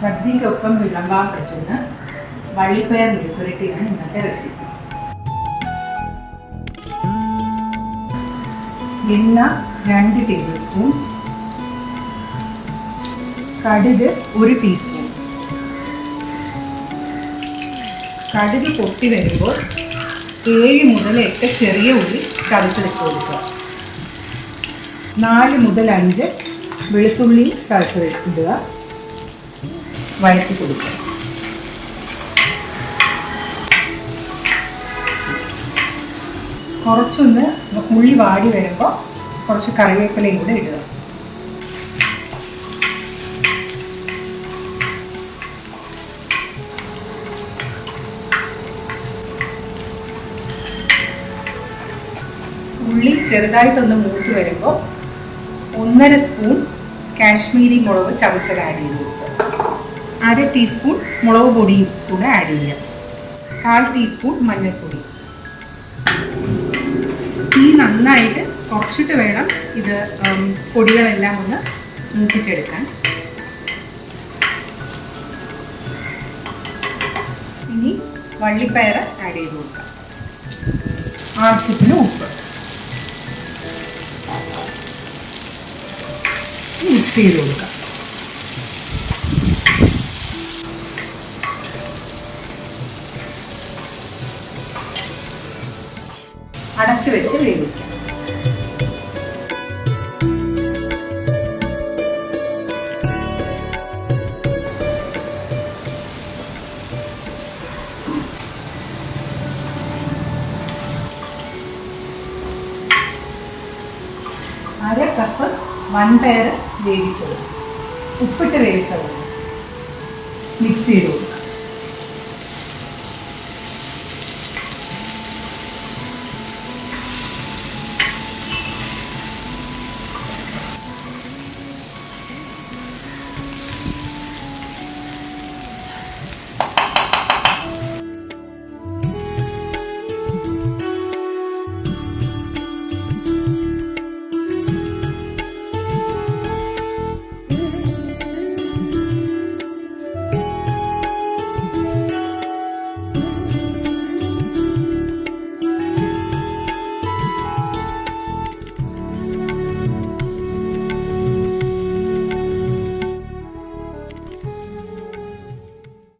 സദ്യക്കൊപ്പം വിളമ്പാൻ പറ്റുന്ന വള്ളിപ്പയർ മെഴുക്കുരട്ടിയാണ് ഇന്നത്തെ റെസിപ്പി. എണ്ണ 2 ടേബിൾ സ്പൂൺ, കടുക് 1 ടീസ്പൂൺ. കടുക് പൊട്ടി വരുമ്പോൾ 7 മുതൽ 8 ചെറിയ ഉള്ളി ചതച്ചെടുത്ത് കൊടുക്കുക. 4 മുതൽ 5 വെളുത്തുള്ളി ചതച്ചെടുക്കുക. വഴറ്റി കൊടുക്കുക. കുറച്ചൊന്ന് ഉള്ളി വാടി വരുമ്പോൾ കുറച്ച് കറിവേപ്പിലയും കൂടെ ഇടുക. ഉള്ളി ചെറുതായിട്ടൊന്ന് മൂത്ത് വരുമ്പോൾ 1.5 സ്പൂൺ കാശ്മീരി മുളക് ചതച്ചത് ആഡ് ചെയ്ത് കൊടുക്കുക. 1/2 ടീസ്പൂൺ മുളക് പൊടിയും കൂടെ ആഡ് ചെയ്യുക. 1/4 ടീസ്പൂൺ മഞ്ഞൾപ്പൊടി. തീ നന്നായിട്ട് കുറച്ചിട്ട് വേണം ഇത് പൊടികളെല്ലാം ഒന്ന് മൂപ്പിച്ചെടുക്കാൻ. ഇനി വള്ളിപ്പയർ ആഡ് ചെയ്ത് കൊടുക്കാം. ആവശ്യത്തിന് ഉപ്പ്. മിക്സ് ചെയ്ത് കൊടുക്കാം. അടച്ചു വെച്ച് വേവിക്കാം. അര കപ്പ് വൻപയർ വേവിച്ചത്, ഉപ്പിട്ട് വേവിച്ചത് മിക്സ് ചെയ്ത് കൊടുക്കാം.